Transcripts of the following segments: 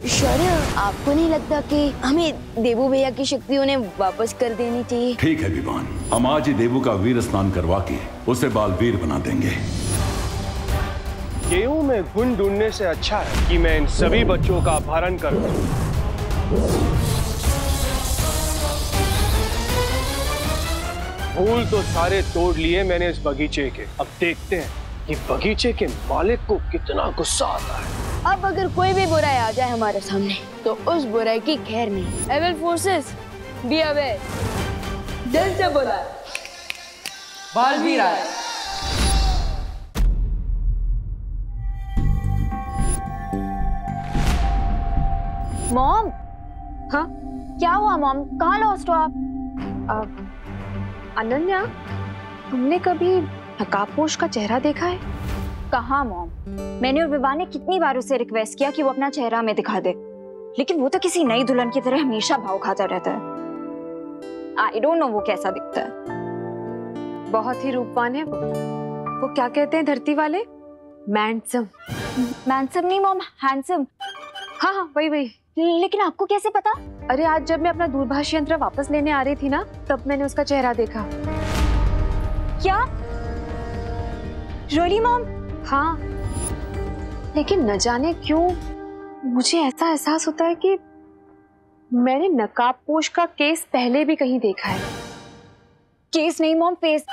शौर्य, आपको नहीं लगता कि हमें देवू भैया की शक्तियों ने वापस कर देनी चाहिए? ठीक है विवान, हम आज ही देवू का वीर स्नान करवा के उसे बालवीर बना देंगे। गेहूं में घुन ढूंढने से अच्छा है कि मैं इन सभी बच्चों का अपहरण कर दूं। फूल तो सारे तोड़ लिए मैंने इस बगीचे के। अब देखते हैं कि बगीचे के मालिक को कितना गुस्सा आता है। अब अगर कोई भी बुराई आ जाए हमारे सामने तो उस बुराई की खैर नहीं। Evil forces, be aware. जल्द से बोला बालवीर आए। मॉम। हाँ क्या हुआ मॉम, कहाँ लॉस्ट हो आप? अनन्या, तुमने कभी नकाबपोश का चेहरा देखा है? कहाँ मॉम, मैंने और विवान ने कितनी बार उसे रिक्वेस्ट किया कि वो अपना चेहरा हमें दिखा दे, लेकिन वो तो किसी नई दुल्हन की तरह हमेशा भाव खाता रहता है। आई डोंट नो वो कैसा दिखता है। बहुत ही रूपवान है वो क्या कहते हैं धरती वाले? मैंडसम। मैंडसम नहीं मॉम, हैंडसम। हाँ हाँ वही वही। लेकिन आपको कैसे पता? अरे आज जब मैं अपना दूरभाष यंत्र वापस लेने आ रही थी ना, तब मैंने उसका चेहरा देखा। क्या? Really mom? हाँ, लेकिन न जाने क्यों मुझे ऐसा एहसास होता है कि मैंने नकाबपोश का केस पहले भी कहीं देखा है। केस नहीं मॉम, फेस।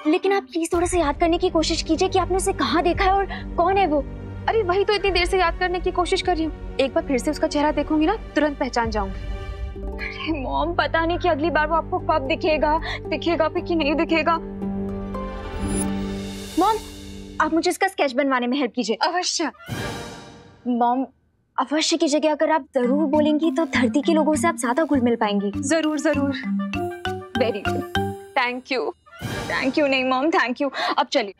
लेकिन आप प्लीज थोड़ा सा याद करने की कोशिश कीजिए कि आपने उसे कहाँ देखा है और कौन है वो। अरे वही तो इतनी देर से याद करने की कोशिश कर रही हूँ। एक बार फिर से उसका चेहरा देखूंगी ना, तुरंत पहचान जाऊंगी। अरे मॉम, पता नहीं कि अगली बार वो आपको कब दिखेगा भी कि नहीं दिखेगा। मॉम, आप मुझे इसका स्केच बनवाने में हेल्प कीजिए। अवश्य मॉम, अवश्य की जगह अगर आप जरूर बोलेंगी तो धरती के लोगों से आप ज्यादा घुल मिल पाएंगी। जरूर जरूर। Very good, thank you. Thank you नहीं मॉम, थैंक यू। अब चलिए।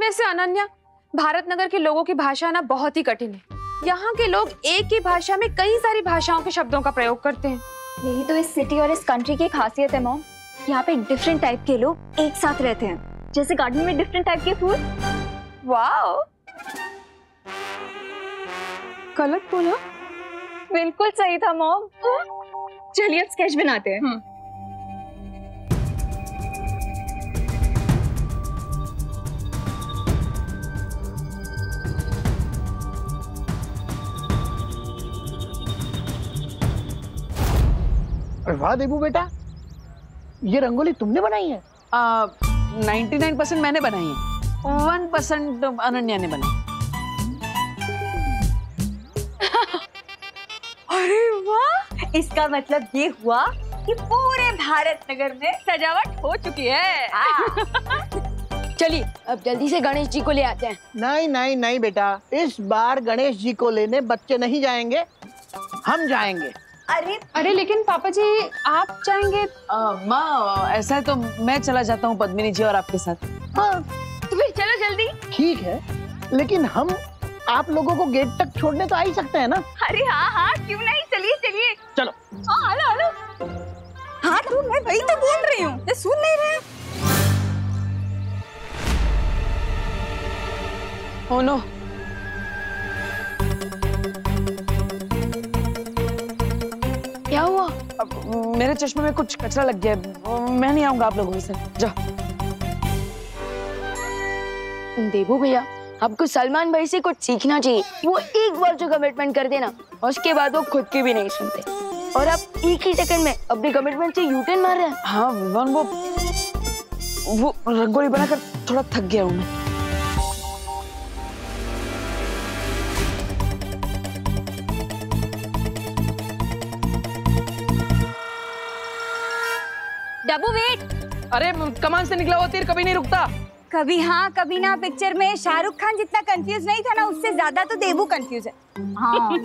वैसे अनन्या, भारत नगर के लोगों की भाषा ना बहुत ही कठिन है। यहाँ के लोग एक ही भाषा में कई सारी भाषाओं के शब्दों का प्रयोग करते हैं। यही तो इस सिटी और इस कंट्री की खासियत है मॉम। यहाँ पे डिफरेंट टाइप के लोग एक साथ रहते हैं, जैसे गार्डन में डिफरेंट टाइप के फूल। वाओ, गलत बोला? बिल्कुल सही था मॉम। चलिए अब स्केच बनाते हैं। वाह देबू बेटा, ये रंगोली तुमने बनाई है? 99% मैंने बनाई है, 1% अनन्या ने बनाई। अरे वाह, इसका मतलब ये हुआ कि पूरे भारत नगर में सजावट हो चुकी है। चलिए अब जल्दी से गणेश जी को ले आते हैं। नहीं नहीं नहीं बेटा, इस बार गणेश जी को लेने बच्चे नहीं जाएंगे, हम जाएंगे। अरे लेकिन पापा जी आप जाएंगे? माँ, ऐसा है तो मैं चला जाता हूँ पद्मिनी जी और आपके साथ। हाँ तो फिर चलो जल्दी। ठीक है, लेकिन हम आप लोगों को गेट तक छोड़ने तो आ ही सकते हैं ना? अरे हाँ हाँ, क्यों नहीं, चलिए चलिए। चलो। हाँ हेलो हेलो। हाँ तो मैं वही तो बोल रही हूँ, ये सुन नहीं रहे? ओह नो, क्या हुआ? मेरे चश्मे में कुछ कचरा लग गया है। मैं नहीं आऊंगा आप लोगों के साथ। जाओ। देवू भैया, आपको सलमान भाई से कुछ सीखना चाहिए। वो एक बार जो कमिटमेंट कर देना, उसके बाद वो खुद की भी नहीं सुनते, और आप एक ही सेकंड में अपने कमिटमेंट से यूटर्न मार रहे हैं। हाँ विवान, वो रंगोली बनाकर थोड़ा थक गया हूँ मैं। डब्बू वेट। अरे कमान से निकला हुआ तीर कभी नहीं रुकता। कभी हाँ कभी ना पिक्चर में शाहरुख खान जितना कंफ्यूज नहीं था ना, उससे ज्यादा तो देवू कंफ्यूज है। हाँ।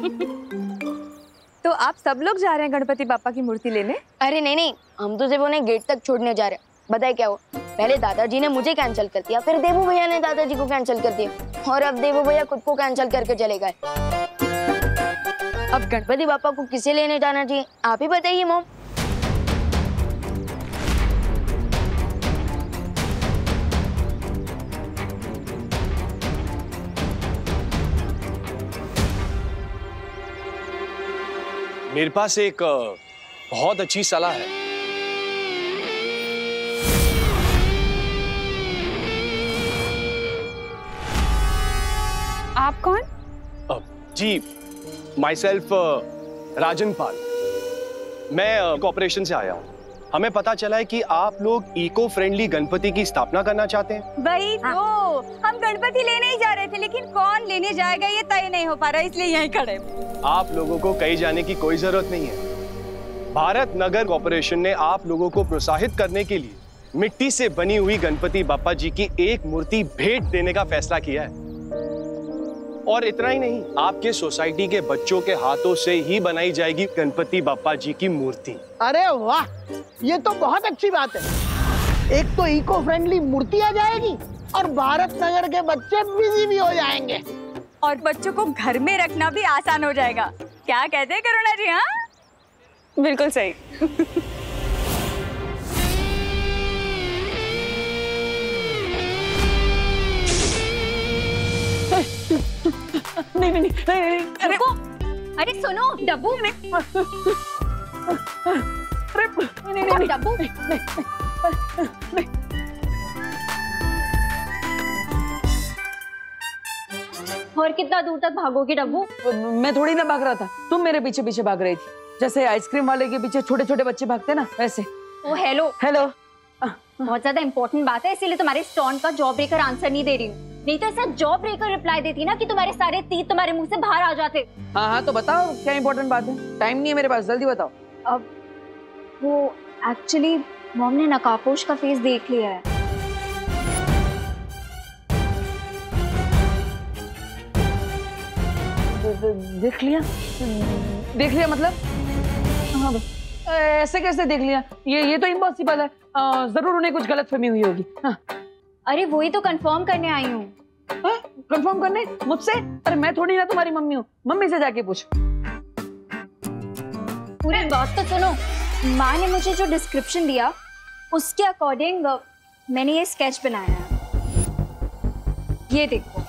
तो आप सब लोग जा रहे हैं गणपति बापा की मूर्ति लेने? अरे नहीं नहीं, हम तो सिर्फ उन्हें गेट तक छोड़ने जा रहे हैं। बताए क्या हुआ, पहले दादाजी ने मुझे कैंसिल कर दिया, फिर देवू भैया ने दादाजी को कैंसिल कर दिया, और अब देवू भैया खुद को कैंसिल करके चले गए। अब गणपति बापा को किसे लेने जाना चाहिए, आप ही बताइए मॉम। मेरे पास एक बहुत अच्छी सलाह है। आप कौन? जी, माई सेल्फ राजन पाल। मैं कॉर्पोरेशन से आया हूँ। हमें पता चला है कि आप लोग इको फ्रेंडली गणपति की स्थापना करना चाहते हैं। वही तो, हम गणपति लेने ही जा रहे थे, लेकिन कौन लेने जाएगा ये तय नहीं हो पा रहा, इसलिए यहीं खड़े। आप लोगों को कहीं जाने की कोई जरूरत नहीं है। भारत नगर कॉर्पोरेशन ने आप लोगों को प्रोत्साहित करने के लिए मिट्टी से बनी हुई गणपति बाप्पा जी की एक मूर्ति भेंट देने का फैसला किया है। और इतना ही नहीं, आपके सोसाइटी के बच्चों के हाथों से ही बनाई जाएगी गणपति बाप्पा जी की मूर्ति। अरे वाह, ये तो बहुत अच्छी बात है। एक तो इको फ्रेंडली मूर्ति आ जाएगी और भारत नगर के बच्चे बिजी भी हो जाएंगे और बच्चों को घर में रखना भी आसान हो जाएगा। क्या कहते हैं करुणा जी? हाँ, बिल्कुल सही। नहीं, अरे सुनो डब्बू में, डब्बू और कितना दूर तक भागोगे डब्बू? मैं थोड़ी ना भाग रहा था, तुम मेरे पीछे पीछे भाग रही थी, जैसे आइसक्रीम वाले के पीछे छोटे छोटे बच्चे भागते ना, वैसे। ओ हेलो हेलो। बहुत ज्यादा इंपॉर्टेंट बात है, इसीलिए तुम्हारे स्टोन का जॉब ब्रेकर आंसर नहीं दे रही हूँ। नहीं तो ऐसा जॉब ब्रेकर रिप्लाई देती ना कि तुम्हारे सारे तीत तुम्हारे मुंह से बाहर आ जाते। हाँ, तो बताओ क्या इंपॉर्टेंट बात है? टाइम नहीं है मेरे पास, जल्दी बताओ। अब वो एक्चुअली मॉम ने नकाबपोश का फेस देख लिया है। देख लिया? देख लिया मतलब? हाँ, ऐसे कैसे देख लिया? ये तो इम्पॉसिबल है। जरूर उन्हें कुछ गलतफहमी हुई होगी। हाँ। अरे वही तो कंफर्म करने आई हूँ। कंफर्म करने मुझसे? अरे मैं थोड़ी ना तुम्हारी मम्मी हूँ, मम्मी से जाके पूछ। पूरी बात तो सुनो। माँ ने मुझे जो डिस्क्रिप्शन दिया उसके अकॉर्डिंग मैंने ये स्केच बनाया है। ये देखो।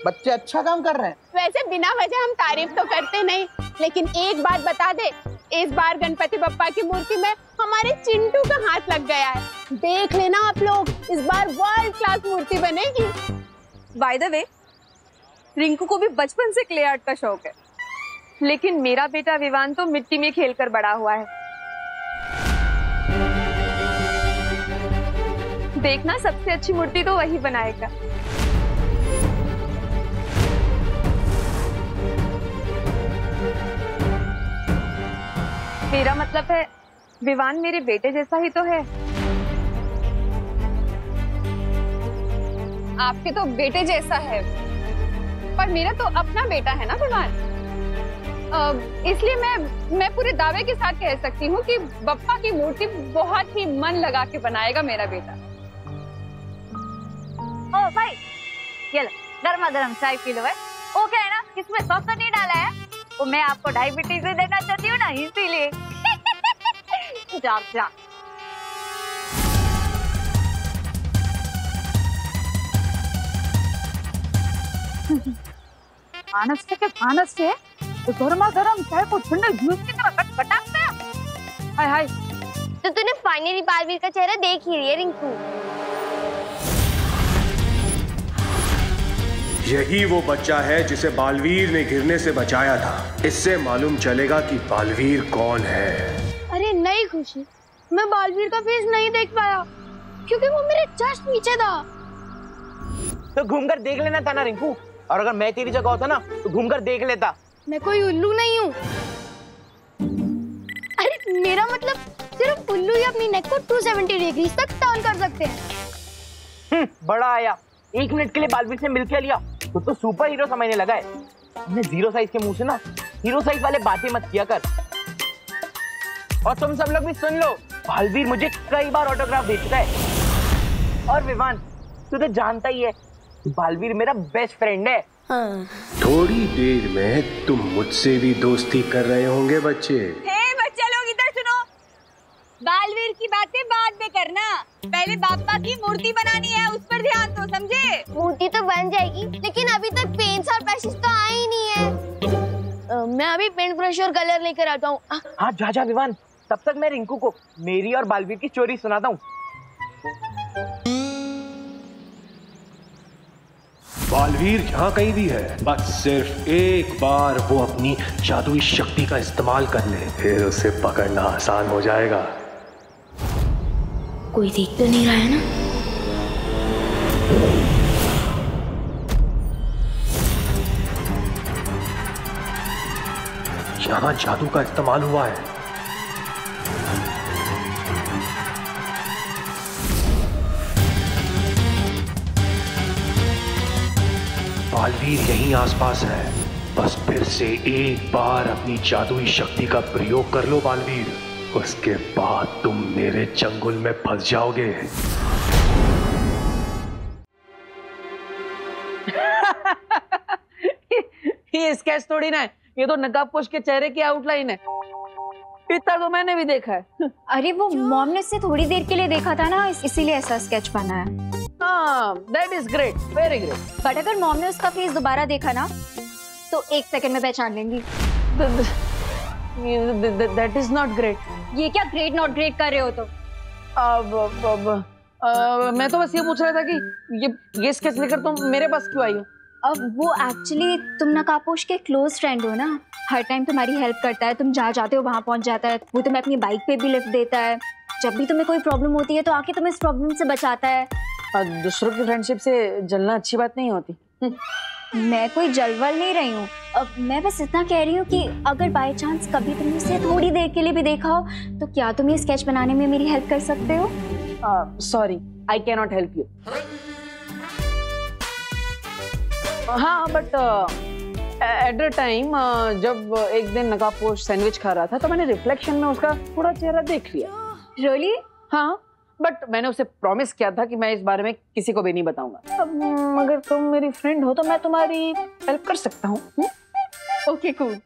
बच्चे अच्छा काम कर रहे हैं। वैसे बिना वजह हम तारीफ तो करते नहीं, लेकिन एक बात बता दे, इस बार गणपति बप्पा की मूर्ति में हमारे चिंटू का हाथ लग गया है। देख लेना आप लोग, इस बार वर्ल्ड क्लास मूर्ति बनेगी। बाय द वे, रिंकू को भी बचपन से क्ले आर्ट का शौक है, लेकिन मेरा बेटा विवान तो मिट्टी में खेलकर बड़ा हुआ है। देखना, सबसे अच्छी मूर्ति तो वही बनाएगा। मेरा मतलब है विवान मेरे बेटे जैसा ही तो है। आपके तो बेटे जैसा है, पर मेरा तो अपना बेटा है ना विवान। इसलिए मैं पूरे दावे के साथ कह सकती हूँ कि बप्पा की मूर्ति बहुत ही मन लगा के बनाएगा मेरा बेटा। ओ भाई, ये लो गर्मा गर्म चाय पी लो। है वो क्या है ना, इसमें सॉस नहीं डाला है, वो मैं आपको डायबिटीज भी देना चाहती हूँ ना, इसीलिए। जा जा। मानस से तो गर्मा गर्म चाय को ठंडे जूस की तरह खटखटाता है। हाय हाय, तो तूने फाइनली बालवीर का चेहरा देख ही लिया रिंकू। यही वो बच्चा है जिसे बालवीर ने गिरने से बचाया था। इससे मालूम चलेगा कि बालवीर कौन है। अरे नहीं खुशी, मैं बालवीर का फेस नहीं देख पाया क्योंकि वो मेरे जस्ट पीछे था। तो घूमकर देख लेना था ना रिंकू, और अगर मैं तेरी जगह होता ना तो घूमकर देख लेता। मैं कोई उल्लू नहीं हूँ। अरे मेरा मतलब सिर्फ उल्लू ही अपनी नेक को 270 डिग्री तक टर्न कर सकते हैं। बड़ा आया, 1 मिनट के लिए बालवीर से मिल के लिया तो सुपर हीरो समझने लगा है। हमने 0 साइज के मुंह से ना हीरो साइज वाले बातें मत किया कर। और तुम सब लोग भी सुन लो, बालवीर मुझे कई बार ऑटोग्राफ दे चुका है। और विवान, तू तो जानता ही है बालवीर मेरा बेस्ट फ्रेंड है, हाँ। थोड़ी देर में तुम मुझसे भी दोस्ती कर रहे होंगे बच्चे। हे बच्चे लोग इधर सुनो, बालवीर की बातें बाद में करना, पहले बापा की मूर्ति बनानी है, उस पर ध्यान दो, समझे? मूर्ति तो बन जाएगी, लेकिन अभी तक पेंट्स और ब्रशेस तो आए ही नहीं है। मैं अभी पेंट ब्रश और कलर लेकर आता हूँ। हाँ जा जा विवान, तब तक मैं रिंकू को मेरी और बालवीर की स्टोरी सुनाता हूँ। बालवीर जहाँ कहीं भी है, बस सिर्फ एक बार वो अपनी जादुई शक्ति का इस्तेमाल कर ले, फिर उसे पकड़ना आसान हो जाएगा। कोई देख तो नहीं रहा है ना? यहाँ जादू का इस्तेमाल हुआ है। बालवीर यहीं आसपास है, बस फिर से एक बार अपनी जादुई शक्ति का प्रयोग कर लो बालवीर, उसके बाद तुम मेरे चंगुल में फंस जाओगे। ये स्केच थोड़ी ना है, ये तो नकाबपोश के चेहरे की आउटलाइन है। इतना तो मैंने भी देखा है। अरे वो मॉम ने इससे थोड़ी देर के लिए देखा था ना, इसीलिए ऐसा स्केच बना है। हाँ, that is great, very great. But अगर मॉम ने उसका फेस दोबारा देखा ना, तो 1 सेकंड में पहचान लेंगी। That is not great. ये क्या ग्रेट नॉट ग्रेट कर रहे हो तो? मैं तो बस ये पूछ रहा था कि ये स्केच लेकर तुम मेरे पास क्यों आई हो? अब वो एक्चुअली तुम नकाबपोश के क्लोज फ्रेंड हो ना, हर टाइम तुम्हारी हेल्प करता है, तुम जहाँ जाते हो वहाँ पहुँच जाता है, वो तुम्हें अपनी बाइक पे भी लिफ्ट देता है, जब भी तुम्हें कोई प्रॉब्लम होती है तो आके तुम्हें इस प्रॉब्लम से बचाता है। दूसरों की फ्रेंडशिप से जलना अच्छी बात नहीं होती। मैं कोई जलवल नहीं रही हूँ, अब मैं बस इतना कह रही हूँ कि अगर बाय चांस कभी तुमने इसे थोड़ी देर के लिए भी देखा हो, तो क्या तुम ये स्केच बनाने में मेरी हेल्प कर सकते हो? Sorry, I can not help you. हाँ, बट एट द टाइम जब एक दिन नकाबपोश सैंडविच खा रहा था, तो मैंने रिफ्लेक्शन में उसका थोड़ा चेहरा देख लिया। रियली? हाँ, बट मैंने उसे प्रॉमिस किया था कि मैं इस बारे में किसी को भी नहीं बताऊंगा। अब अगर तुम मेरी फ्रेंड हो तो मैं तुम्हारी हेल्प कर सकता हूँ। Okay cool.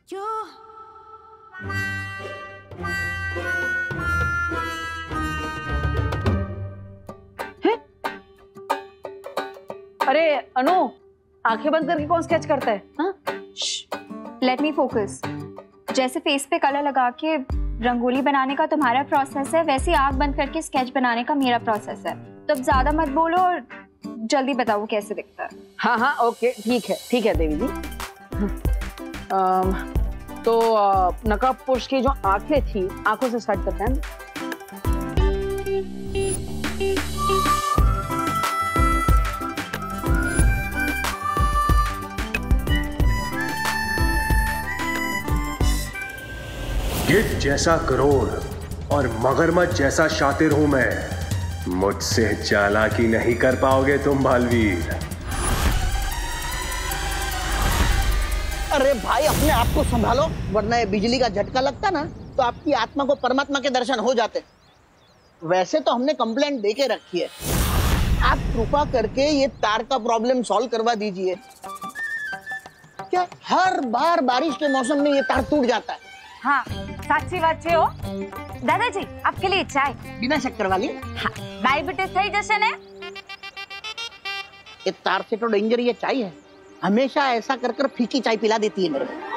अरे अनु, आंखें बंद करके कौन स्केच करता है? हाँ, लेट मी फोकस। जैसे फेस पे कलर लगा के रंगोली बनाने का तुम्हारा प्रोसेस है, वैसे आंख बंद करके स्केच बनाने का मेरा प्रोसेस है। तो अब ज्यादा मत बोलो और जल्दी बताओ कैसे दिखता है। हाँ हाँ, ओके, ठीक है देवी जी। तो नकाबपोश की जो आंखें थी, आंखों से स्टार्ट करते हैं। गिद्ध जैसा करोड़ और मगरमच्छ जैसा शातिर हूं मैं, मुझसे चालाकी नहीं कर पाओगे तुम बालवीर। अरे भाई, अपने आप को संभालो, वरना ये बिजली का झटका लगता ना तो आपकी आत्मा को परमात्मा के दर्शन हो जाते। वैसे तो हमने कंप्लेंट दे के रखी है, आप कृपा करके ये तार का प्रॉब्लम सॉल्व करवा दीजिए। क्या हर बार बारिश के मौसम में ये तार टूट जाता है? हाँ, साची बात है। दादाजी, आपके लिए चाय बिना शक्कर वाली। हाँ, डायबिटीज थई जैसे ने। ये तार से तो डेंजर ये चाय है, हमेशा ऐसा कर कर फीकी चाय पिला देती है मेरे को।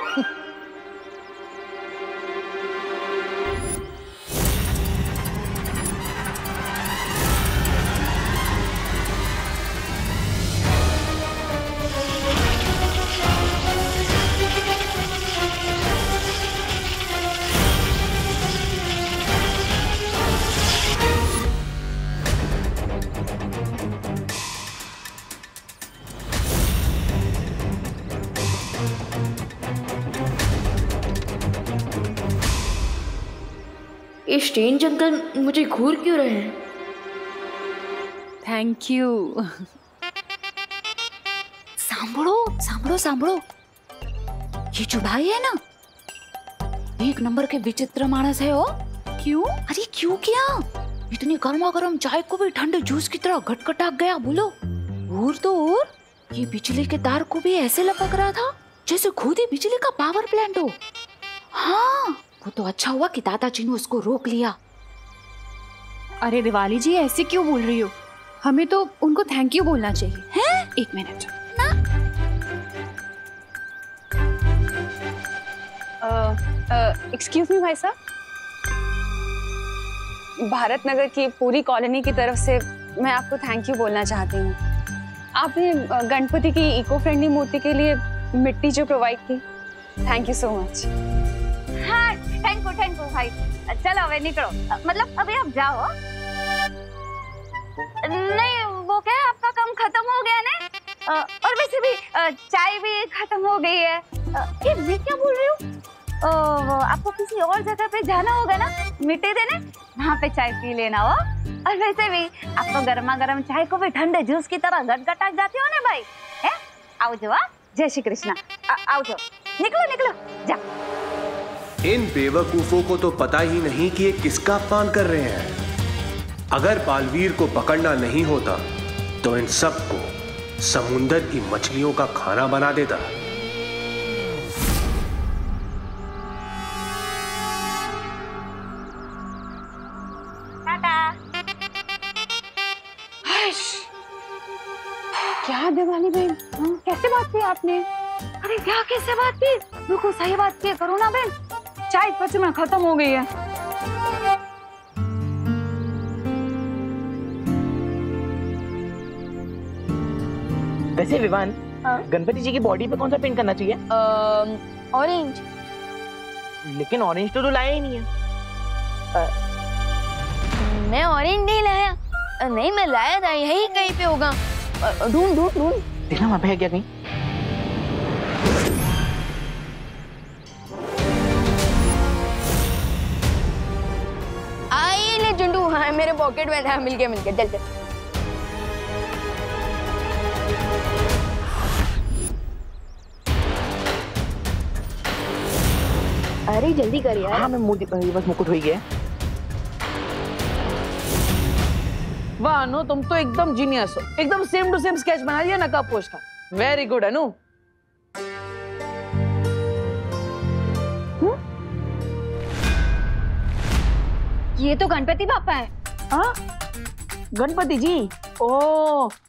ये स्ट्रेंज अंकल मुझे घूर क्यों रहे हैं? Thank you. सांभळो सांभळो सांभळो, ये जो भाई है ना, एक नंबर के विचित्र मानस है वो। क्यों? अरे क्यों क्या? इतनी गर्मा गर्म चाय को भी ठंडे जूस की तरह घटघटा गया। बोलो, और तो और ये बिजली के तार को भी ऐसे लपक रहा था जैसे खुद ही बिजली का पावर प्लांट हो। हाँ, वो तो अच्छा हुआ कि दादाजी ने उसको रोक लिया। अरे दिवाली जी, ऐसे क्यों बोल रही हो? हमें तो उनको थैंक यू बोलना चाहिए। हैं? 1 मिनट। एक्सक्यूज मी भाई साहब, भारत नगर की पूरी कॉलोनी की तरफ से मैं आपको थैंक यू बोलना चाहती हूँ। आपने गणपति की इको फ्रेंडली मूर्ति के लिए मिट्टी जो प्रोवाइड की, थैंक यू सो मच। हाँ, थैंक यू भाई। चलो अब निकलो, मतलब अभी आप जाओ। नहीं, वो क्या है, आपका काम खत्म हो गया ना, और वैसे भी चाय भी खत्म हो गई है। ये मैं क्या बोल रही हूँ, आपको किसी और जगह पे जाना होगा ना मिट्टी देने, वहाँ पे चाय पी लेना हो। और वैसे भी आप तो गर्मा गर्म चाय को भी ठंडे जूस की तरह गटगटाक जाते हो ना भाई। है, आओ जो। जय श्री कृष्णा। आओ जो, निकलो जा। इन बेवकूफों को तो पता ही नहीं कि ये किसका अपमान कर रहे हैं। अगर बालवीर को पकड़ना नहीं होता तो इन सबको समुंदर की मछलियों का खाना बना देता। क्या दिवाली बहन, कैसे बात की आपने? अरे क्या कैसे बात की? बिल्कुल सही बात की करो ना बहन। चाय सच में खत्म हो गई है। वैसे विवान, गणपति जी की बॉडी पे कौन सा पेंट करना चाहिए? ऑरेंज। लेकिन ऑरेंज तो लाया ही नहीं है। मैं ऑरेंज नहीं लाया। नहीं, मैं लाया था, यही कहीं पे होगा। ढूंढ। देखना वहाँ पे है क्या कहीं। आइए ले जुंडू, हाँ मेरे पॉकेट में था। मिल गया चल। अरे जल्दी कर यार। हाँ, मैं बस मुकुट हो गया। वाह अनु, तुम तो एकदम जीनियस हो। एकदम सेम टू सेम स्केच बना लिया नकाब पोश का। वेरी गुड अनु। ये तो गणपति बापा है। हाँ, गणपति जी। ओ,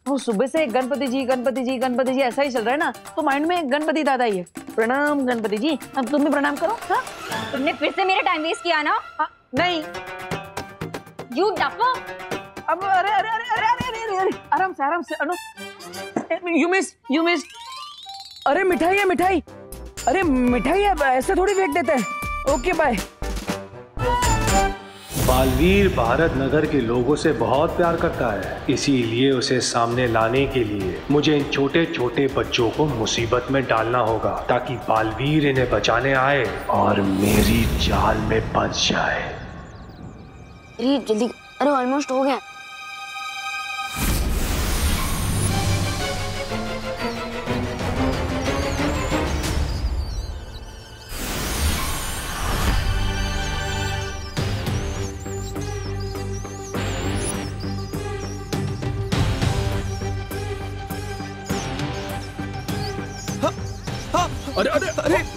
वो सुबह से गणपति जी ऐसा ही चल रहा है ना, तो माइंड में गणपति दादा ही है। प्रणाम गणपति जी। अब तुम भी प्रणाम करो। हाँ? तुमने फिर से मेरा टाइम वेस्ट किया ना? नहीं। यू डफो। अब अरे आराम से अनु। You miss. अरे मिठाई है। अरे मिठाई है, ऐसे थोड़ी फेंक देते हैं। Okay bye. बालवीर भारत नगर के लोगों से बहुत प्यार करता है, इसीलिए उसे सामने लाने के लिए मुझे इन छोटे छोटे बच्चों को मुसीबत में डालना होगा, ताकि बालवीर इन्हें बचाने आए और मेरी जाल में फंस जाए। अरे जल्दी, अरे ऑलमोस्ट हो गया।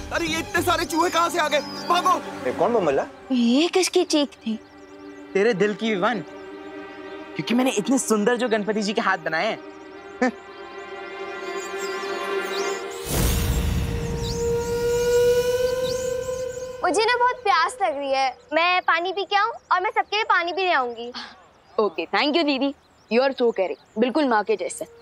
अरे ये इतने सारे चूहे कहाँ से आ गए? भागो! कौन बमला? ये किसकी चीख थी? तेरे दिल की विवान, क्योंकि मैंने इतने सुंदर जो गणपति जी के हाथ बनाए हैं। मुझे ना बहुत प्यास लग रही है, मैं पानी पी के आऊं और मैं सबके लिए पानी भी ले आऊंगी। ओके, थैंक यू दीदी। यू आर सो केयरिंग, बिल्कुल माँ के जैसे।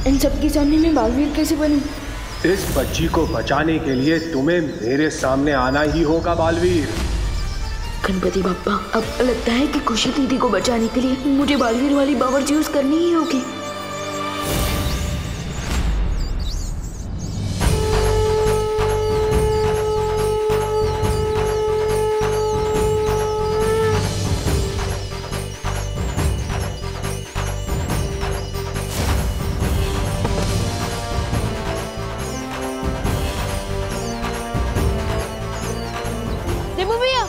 इन सबके सामने मैं बालवीर कैसे बनूं? इस बच्ची को बचाने के लिए तुम्हें मेरे सामने आना ही होगा बालवीर। गणपति बप्पा, अब लगता है कि खुशी दीदी को बचाने के लिए मुझे बालवीर वाली पावर यूज करनी ही होगी। देबू भैया,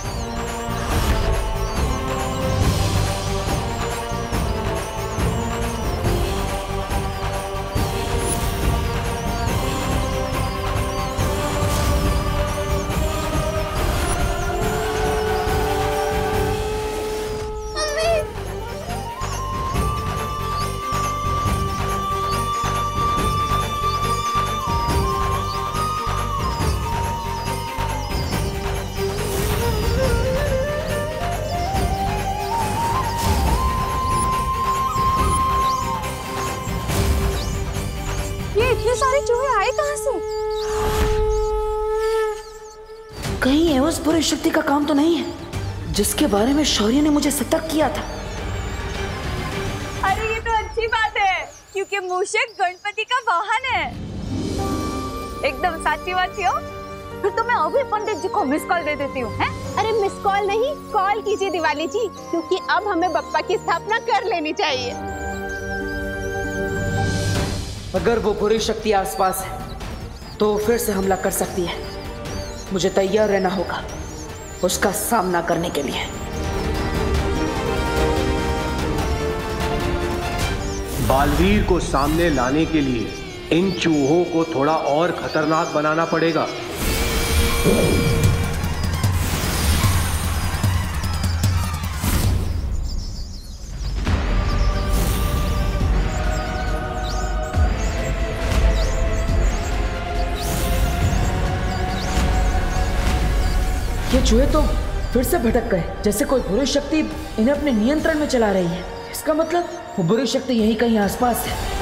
ये इतने सारे चूहे आए कहाँ से? कहीं ये उस बुरी शक्ति का काम तो नहीं है जिसके बारे में शौर्य ने मुझे सतर्क किया था। अरे ये तो अच्छी बात है क्योंकि मूषक गणपति का वाहन है। एकदम साची बात हो। फिर तो मैं अभी पंडित जी को मिस कॉल दे देती हूँ। अरे मिस कॉल नहीं, कॉल कीजिए दिवाली जी, क्योंकि अब हमें बप्पा की स्थापना कर लेनी चाहिए। अगर वो बुरी शक्ति आसपास है तो फिर से हमला कर सकती है। मुझे तैयार रहना होगा उसका सामना करने के लिए। बालवीर को सामने लाने के लिए इन चूहों को थोड़ा और खतरनाक बनाना पड़ेगा। ये चूहे तो फिर से भटक गए, जैसे कोई बुरी शक्ति इन्हें अपने नियंत्रण में चला रही है। इसका मतलब वो बुरी शक्ति यहीं कहीं आसपास है।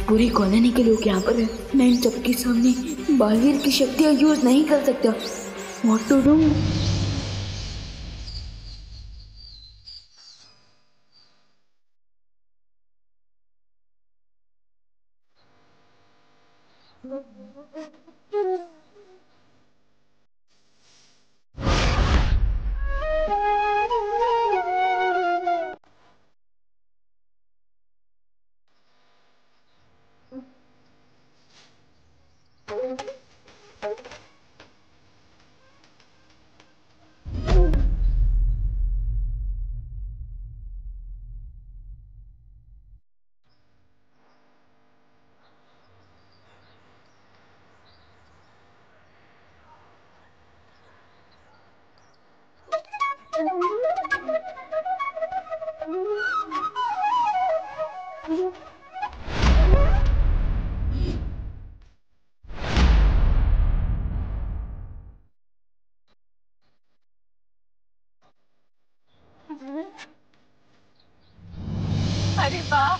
पूरी कॉलोनी के लोग यहाँ पर हैं। मैं इन सबके सामने बालवीर की शक्तियाँ यूज नहीं कर सकता। What to do? अरे वाह,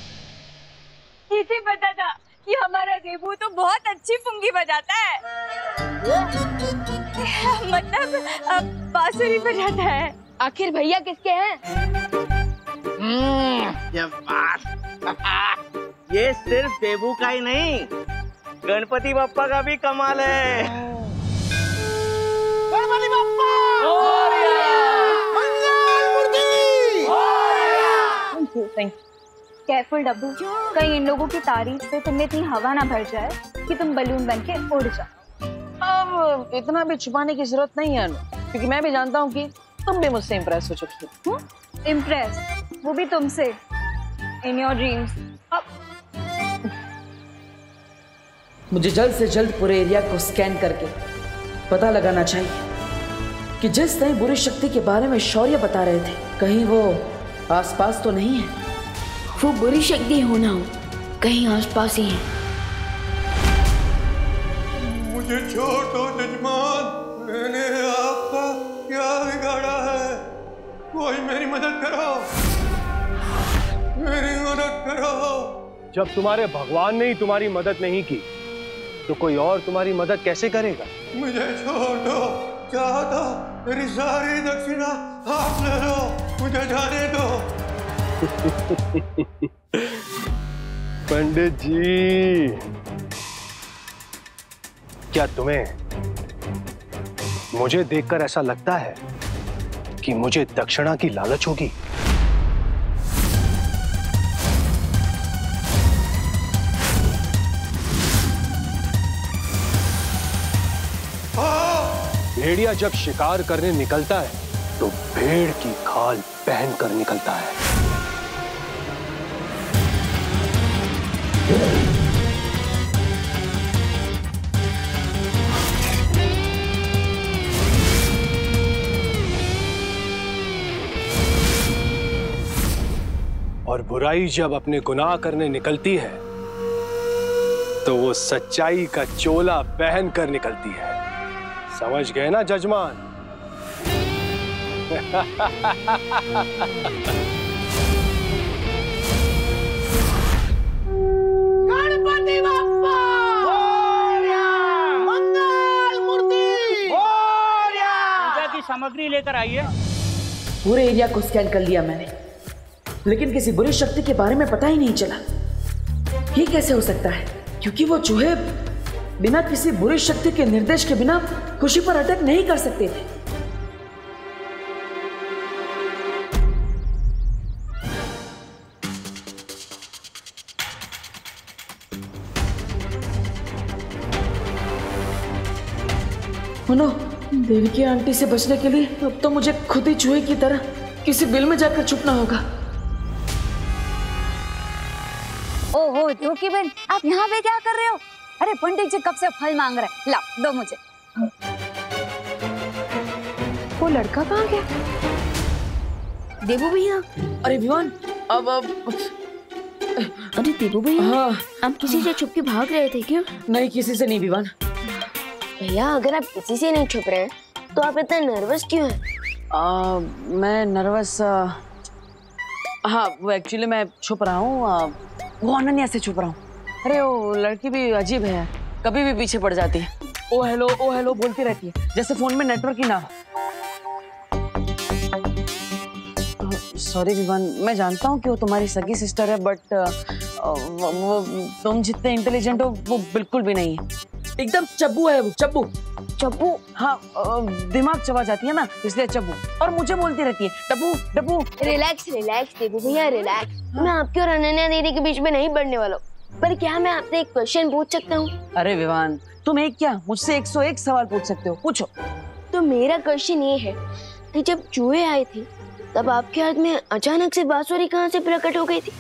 किसे पता था कि हमारा देबू तो बहुत अच्छी पुंगी बजाता है। मतलब बांसुरी बजाता है। आखिर भैया किसके हैं? ये बात ये सिर्फ देबू का ही नहीं, गणपति बप्पा का भी कमाल है। Ganpati Bappa! Thank you. Careful Dabbu, कहीं इन लोगों की तारीफ से तुम्हें इतनी हवा ना भर जाए कि तुम बलून बन के उड़ जाओ। अब इतना भी छुपाने की जरूरत नहीं है अनु, क्योंकि मैं भी जानता हूँ कि तुम भी मुझसे इम्प्रेस हो चुकी हो। इम्प्रेस, वो भी तुमसे, इन योर ड्रीम्स। मुझे जल्द से जल्द पूरे एरिया को स्कैन करके पता लगाना चाहिए कि जिस नई बुरी शक्ति के बारे में शौर्य बता रहे थे, कहीं वो आसपास तो नहीं है। वो बुरी शक्ति हो ना हो, कहीं आसपास ही है। मुझे छोड़ दो जजमान, मैंने आपका क्या बिगाड़ा है? कोई मेरी मदद करो, मेरी मदद करो। जब तुम्हारे भगवान ने ही तुम्हारी मदद नहीं की तो कोई और तुम्हारी मदद कैसे करेगा? मुझे छोड़ दो, चाहो तो मेरी सारी दक्षिणा आप ले लो, मुझे जाने दो। पंडित जी, क्या तुम्हें मुझे देखकर ऐसा लगता है कि मुझे दक्षिणा की लालच होगी? भेड़िया जब शिकार करने निकलता है तो भेड़ की खाल पहन कर निकलता है। और बुराई जब अपने गुनाह करने निकलती है तो वो सच्चाई का चोला पहन कर निकलती है। समझ गए ना जजमान? गणपति बप्पा मंगल मूर्ति पूजा की सामग्री लेकर आइए। पूरे एरिया को स्कैन कर लिया मैंने, लेकिन किसी बुरी शक्ति के बारे में पता ही नहीं चला। ये कैसे हो सकता है? क्योंकि वो चूहे बिना किसी बुरी शक्ति के निर्देश के बिना खुशी पर अटैक नहीं कर सकते थे। सुनो, देवकी आंटी से बचने के लिए अब तो मुझे खुद ही चूहे की तरह किसी बिल में जाकर छुपना होगा। ओहो देवकी बहन, आप यहाँ पे क्या कर रहे हो? अरे पंडित जी कब से फल मांग रहे हैं, लाओ दो मुझे। वो लड़का कहाँ गया? देवू भैया। अरे विवान, अब अरे देवू भैया, हाँ। आप किसी से छुप के भाग रहे थे क्या? नहीं, किसी से नहीं विवान। भैया अगर आप किसी से नहीं छुप रहे तो आप इतना नर्वस क्यों हैं? मैं नर्वस, हाँ वो एक्चुअली मैं छुप रहा हूँ, वो अनन्या से छुप रहा हूँ। अरे वो लड़की भी अजीब है, कभी भी पीछे पड़ जाती है। ओ हेलो बोलती रहती है, जैसे फोन में नेटवर्क ही ना हो। सॉरी विवान, मैं जानता हूँ कि वो तुम्हारी सगी सिस्टर है, बट वो तुम जितने इंटेलिजेंट हो वो बिल्कुल भी नहीं है। एकदम चब्बू है वो, चब्बू। चब्बू? हाँ, दिमाग चबा जाती है ना, इसलिए चब्बू। और मुझे बोलती रहती है डब्बू डब्बू। रिलैक्स देवू भैया, रिलैक्स। मैं आपके और अनन्या दीदी के बीच में नहीं बढ़ने वाला हूँ, पर क्या मैं आपसे एक क्वेश्चन पूछ सकता हूँ? अरे विवान, तुम एक क्या मुझसे 101 सवाल पूछ सकते हो, पूछो। तो मेरा क्वेश्चन ये है कि जब चूहे आए थे तब आपके हाथ में अचानक से बांसुरी कहाँ से प्रकट हो गई थी?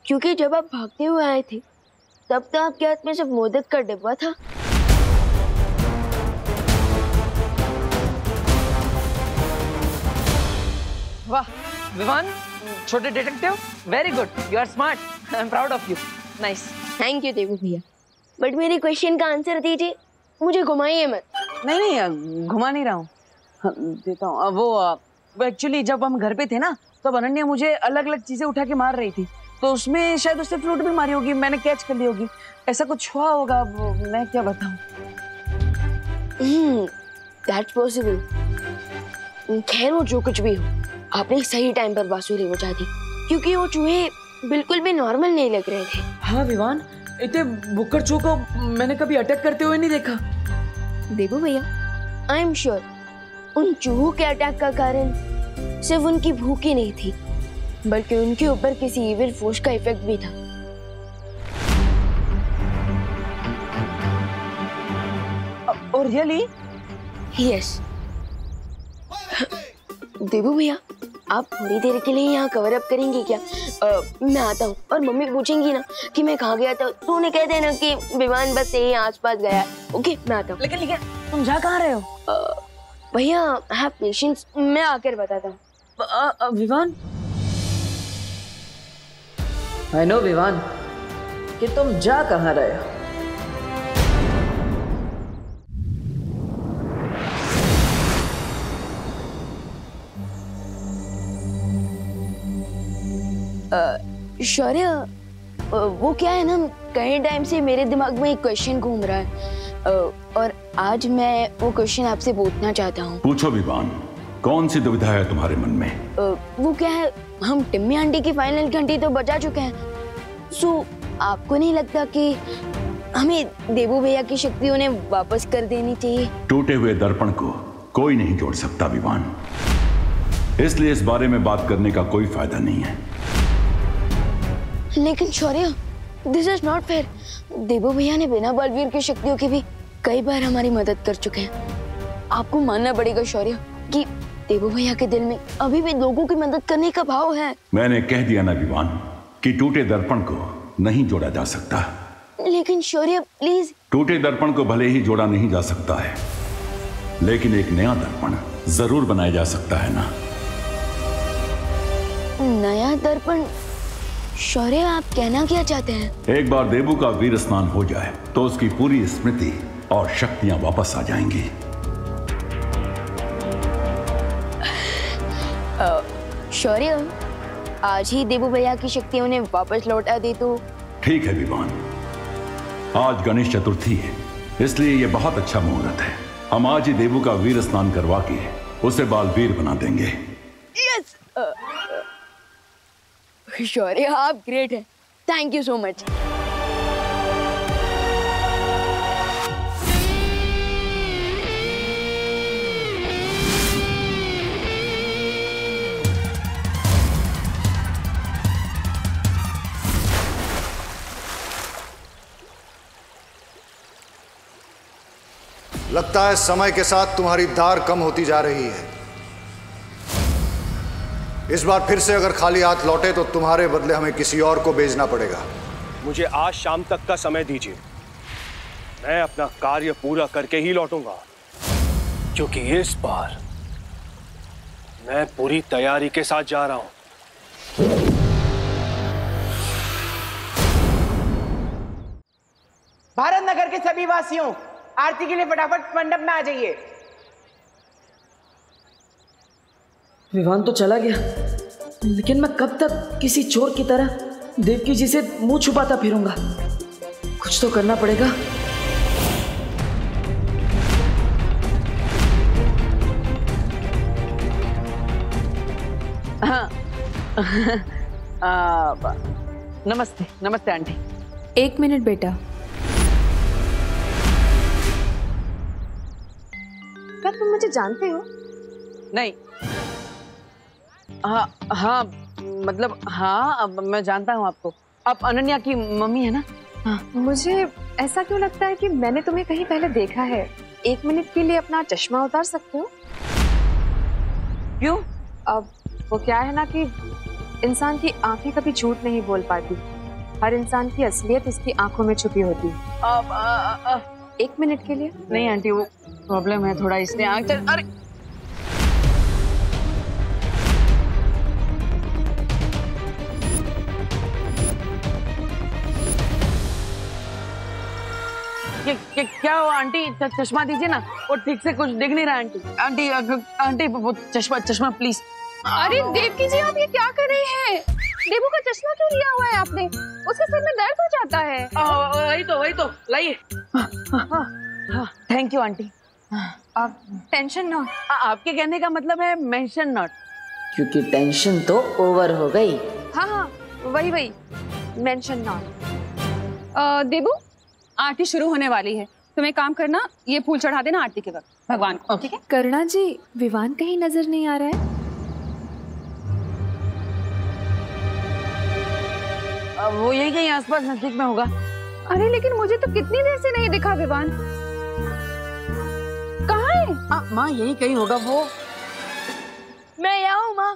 क्योंकि जब आप भागते हुए आए थे तब तो आपके हाथ में सिर्फ मोदक का डिब्बा था। वाह विवान, छोटे detective, very good, you are smart, I am proud of you, nice. Thank you Devu भैया, बट मेरे क्वेश्चन का आंसर दीजिए, मुझे घुमाइए मत। नहीं घुमा नहीं रहा हूँ, देता हूँ। वो एक्चुअली जब हम घर पे थे ना, तब अनन्या मुझे अलग अलग चीजें उठा के मार रही थी, तो उसमें शायद उससे फ्लूट भी मारी होगी, मैंने कैच कर ली होगी, ऐसा कुछ हुआ होगा, मैं क्या बताऊँ। That's possible. खैर वो जो कुछ भी हो, आपने सही टाइम पर बांसुरी बजा दी, क्योंकि वो चूहे बिल्कुल भी नॉर्मल नहीं लग रहे थे। हाँ विवान, इतने बुक्कड़ चूहों को मैंने कभी अटैक करते हुए नहीं देखा। देवू भैया, आई एम श्योर उन चूहों के अटैक का कारण सिर्फ उनकी भूख ही नहीं थी, बल्कि उनके ऊपर किसी इविल फोर्स का इफेक्ट भी था। और रियली? यस। देवू भैया, आप थोड़ी देर के लिए यहाँ कवर अप करेंगी क्या? मैं आता हूँ और मम्मी पूछेंगी ना कि मैं कहाँ गया था तो उन्हें कह देना कि विमान बस यही आसपास गया है। ओके मैं आता हूँ। लेकिन तुम जा कहाँ रहे हो? भैया हैव पेशेंस, मैं आकर बताता हूँ। विवान, आई नो विवान कि तुम जा कहाँ रहे हो। शौर्य, वो क्या है ना, कई टाइम से मेरे दिमाग में एक क्वेश्चन घूम रहा है और आज मैं वो क्वेश्चन आपसे पूछना चाहता हूँ। पूछो विवान, कौन सी दुविधा है तुम्हारे मन में? वो क्या है, हम टिम्मी आंटी की फाइनल घंटी तो बजा चुके हैं। सो आपको नहीं लगता कि हमें देवू भैया की शक्ति उन्हें वापस कर देनी चाहिए? टूटे हुए दर्पण को कोई नहीं जोड़ सकता विवान, इसलिए इस बारे में बात करने का कोई फायदा नहीं है। लेकिन शौर्य, दिस इज नॉट फेयर। देवू भैया ने बिना बलवीर की शक्तियों के भी कई बार हमारी मदद कर चुके हैं। आपको मानना पड़ेगा शौर्य कि देवू भैया के दिल में अभी भी लोगों की मदद करने का भाव है। मैंने कह दिया ना विवान कि टूटे दर्पण को नहीं जोड़ा जा सकता। लेकिन शौर्य प्लीज। टूटे दर्पण को भले ही जोड़ा नहीं जा सकता है, लेकिन एक नया दर्पण जरूर बनाया जा सकता है ना। नया दर्पण? शौर्य, आप कहना क्या चाहते हैं? एक बार देवू का वीर स्नान हो जाए तो उसकी पूरी स्मृति और शक्तियां वापस आ जाएंगी। शौर्य, आज ही देवू भैया की शक्ति उन्हें वापस लौटा दे तो? ठीक है विवान, आज गणेश चतुर्थी है, इसलिए यह बहुत अच्छा मुहूर्त है। हम आज ही देवू का वीर स्नान करवा के उसे बाल वीर बना देंगे। यस शौर्य, आप ग्रेट हैं। Thank you so much. लगता है समय के साथ तुम्हारी धार कम होती जा रही है। इस बार फिर से अगर खाली हाथ लौटे तो तुम्हारे बदले हमें किसी और को भेजना पड़ेगा। मुझे आज शाम तक का समय दीजिए, मैं अपना कार्य पूरा करके ही लौटूंगा, क्योंकि इस बार मैं पूरी तैयारी के साथ जा रहा हूं। भारत नगर के सभी वासियों, आरती के लिए फटाफट मंडप में आ जाइए। विवान तो चला गया, लेकिन मैं कब तक किसी चोर की तरह देवकी जी से मुंह छुपाता फिरूंगा? कुछ तो करना पड़ेगा। हाँ नमस्ते नमस्ते आंटी। एक मिनट बेटा। क्या तुम मुझे जानते हो? नहीं। हाँ हाँ मतलब हाँ, मैं जानता हूँ आपको। आप अनन्या की मम्मी है ना? हाँ। मुझे ऐसा क्यों लगता है कि मैंने तुम्हें कहीं पहले देखा है। 1 मिनट के लिए अपना चश्मा उतार सकते हो? क्यों? अब वो क्या है ना कि इंसान की आंखें कभी झूठ नहीं बोल पाती। हर इंसान की असलियत उसकी आंखों में छुपी होती है। 1 मिनट के लिए? नहीं आंटी, वो प्रॉब्लम है थोड़ा, इसलिए आंख चल। अरे क्या हुआ आंटी? चश्मा दीजिए ना, वो ठीक से कुछ दिख नहीं रहा आंटी। आंटी आंटी वो चश्मा प्लीज। अरे देवकी जी, आप ये क्या कर रहे हैं? देवू का चश्मा क्यों लिया हुआ है आपने? उसके सिर में दर्द हो जाता है। वही तो लाइए। Thank you aunty. आप टेंशन नॉट। आपके कहने का मतलब है मेंशन नॉट, क्योंकि टेंशन तो ओवर हो गई। हाँ वही मेंशन नॉट। देवू, आरती शुरू होने वाली है, तुम एक काम करना, ये फूल चढ़ा देना आरती के वक्त भगवान को, ठीक है? करुणा जी, विवान कहीं नजर नहीं आ रहा है? वो यही कहीं आसपास नजदीक में होगा। अरे लेकिन मुझे तो कितनी देर से नहीं दिखा विवान। कहाँ है? माँ यही कहीं होगा वो। मैं यहाँ हूँ माँ।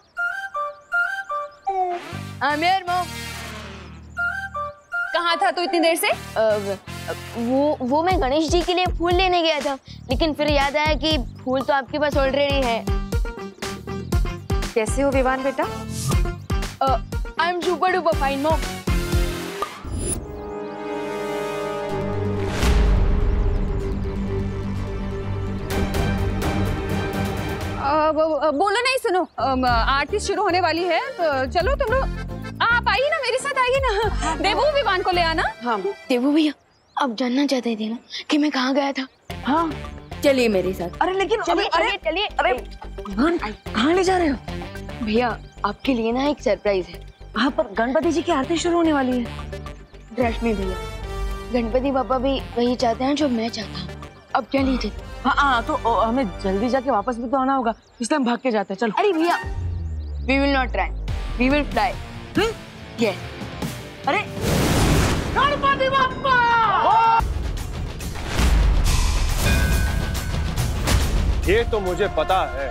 I'm here, Mom. कहाँ था तू इतनी देर से? वो मैं गणेश जी के लिए फूल लेने गया था, लेकिन फिर याद आया कि फूल तो आपके पास ऑलरेडी है। कैसे हो विवान बेटा? I am super duper fine mom. बोलो नहीं, सुनो, आरती शुरू होने वाली है, तो चलो तुम लोग आप आइए ना, मेरे साथ आइए ना। देवू विवान को ले आना। हाँ देवू भैया, आप जानना चाहते थे ना कि मैं कहाँ गया था? हाँ चलिए मेरे साथ। अरे लेकिन चलिए चलिए। अरे कहाँ ले जा रहे हो? भैया आपके लिए ना एक सरप्राइज है। हाँ पर गणपति जी की आरती शुरू होने वाली है। रश्मि भैया, गणपति पापा भी वही चाहते हैं जो मैं चाहता हूँ। अब चलिए। हाँ तो हमें जल्दी जाके वापस भी तो आना होगा, इसलिए हम भाग के जाते हैं। चलो। अरे भैया, we will not run, we will fly. Yes. अरे गणपति बप्पा! ये तो मुझे पता है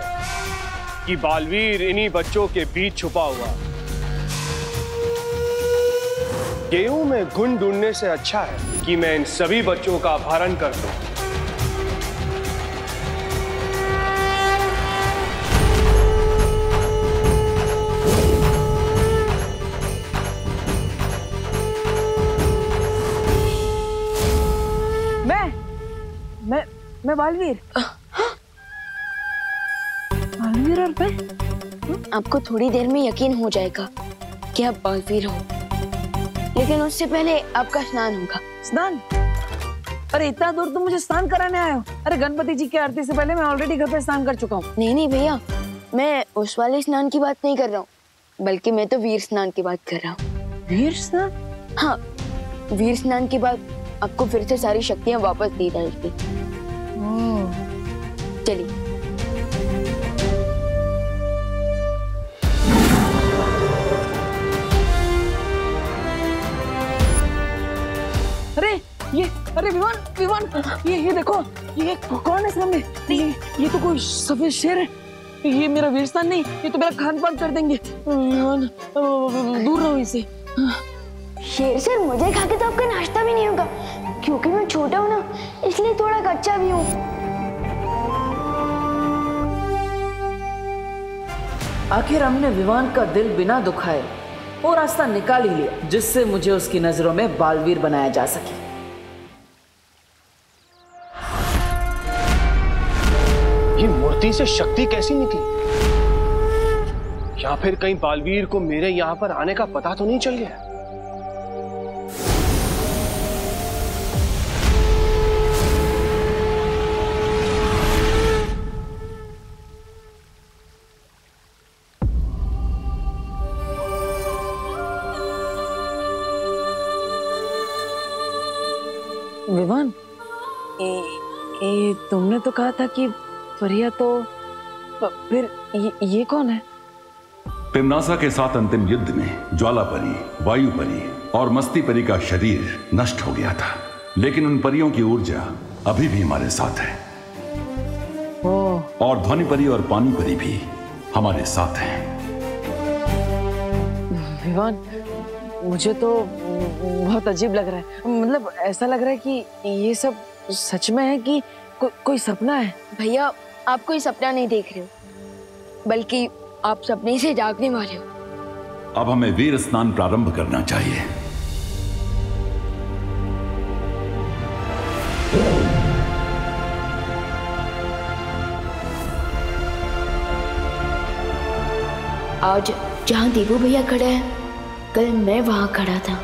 कि बालवीर इन्हीं बच्चों के बीच छुपा हुआ। गेहूं में गुण ढूंढने से अच्छा है कि मैं इन सभी बच्चों का अपहरण कर दूं। मैं बालवीर। बालवीर और मैं? आपको थोड़ी देर में यकीन हो जाएगा कि आप बालवीर हो, लेकिन उससे पहले आपका स्नान होगा। स्नान? अरे इतना दूर तुम मुझे स्नान कराने आए हो? अरे गणपति जी की आरती से पहले मैं ऑलरेडी घर पे स्नान कर चुका हूँ। नहीं भैया, मैं उस वाले स्नान की बात नहीं कर रहा हूँ, बल्कि मैं तो वीर स्नान की बात कर रहा हूँ। वीर स्नान? हाँ, वीर स्नान के बाद आपको फिर से सारी शक्तियाँ वापस दी जाएगी। चलिए। अरे विवान ये देखो, ये कौन है सामने? ये तो कोई सफेद शेर है। ये मेरा वीर स्थान नहीं, ये तो मेरा खान पान कर देंगे। दूर रहो इसे। शेर सर, मुझे खा के तो आपका नाश्ता भी नहीं होगा, क्योंकि मैं छोटा हूँ ना, इसलिए थोड़ा कच्चा भी हूँ। आखिर हमने विवान का दिल बिना दुखाए वो रास्ता निकाल ही लिया जिससे मुझे उसकी नजरों में बालवीर बनाया जा सके। ये मूर्ति से शक्ति कैसी निकली? या फिर कहीं बालवीर को मेरे यहाँ पर आने का पता तो नहीं चल गया? विवान, तुमने तो कहा था कि फरिया, तो फिर ये कौन है? पिमनासा के साथ अंतिम युद्ध में ज्वाला परी, वायु परी और मस्ती परी का शरीर नष्ट हो गया था, लेकिन उन परियों की ऊर्जा अभी भी हमारे साथ है। और ध्वनि परी और पानी परी भी हमारे साथ हैं। विवान, मुझे तो बहुत अजीब लग रहा है। मतलब ऐसा लग रहा है कि ये सब सच में है कि कोई सपना है। भैया, आप कोई सपना नहीं देख रहे हो, बल्कि आप सपने से जागने वाले हो। अब हमें वीर स्नान प्रारंभ करना चाहिए। आज जहाँ देवू भैया खड़े हैं, कल मैं वहां खड़ा था।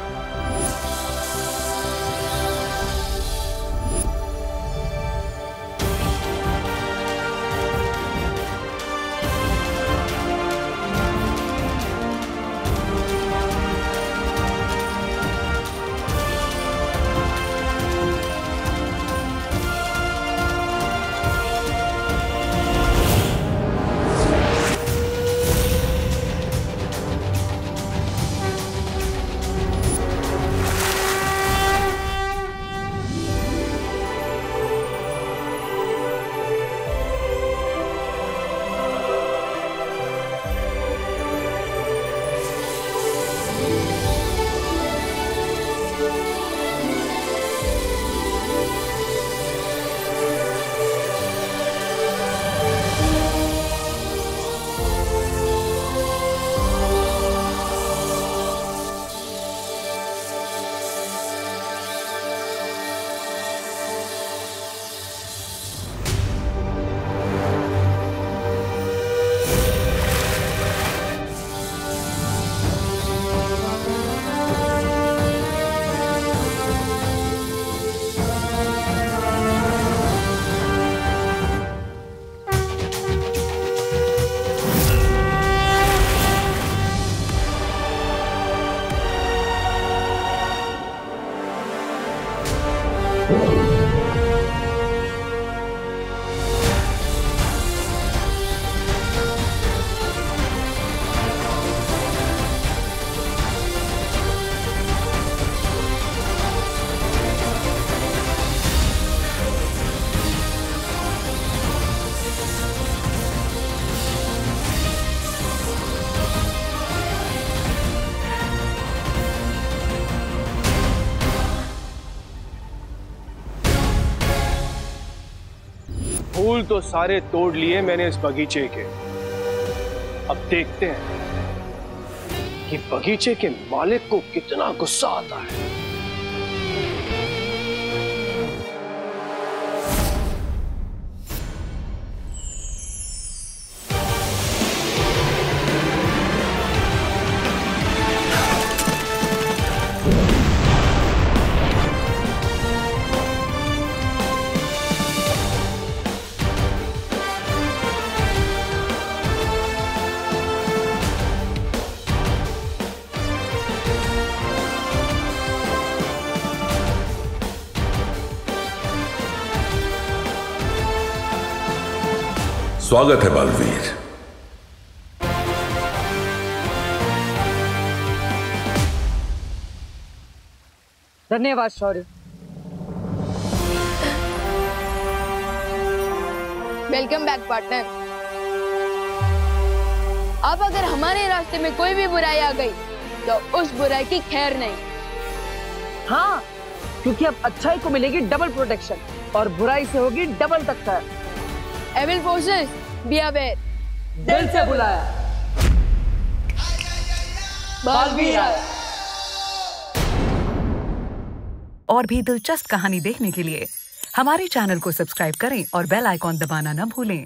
फूल तो सारे तोड़ लिए मैंने इस बगीचे के। अब देखते हैं कि बगीचे के मालिक को कितना गुस्सा आता है। स्वागत है बालवीर। धन्यवाद शौर्य। Welcome back partner. अब अगर हमारे रास्ते में कोई भी बुराई आ गई तो उस बुराई की खैर नहीं। हाँ, क्योंकि अब अच्छाई को मिलेगी डबल प्रोटेक्शन और बुराई से होगी डबल टक्कर। Evil forces be aware. दिल से बुलाया बालवीर आया। और भी दिलचस्प कहानी देखने के लिए हमारे चैनल को सब्सक्राइब करें और बेल आइकॉन दबाना न भूलें।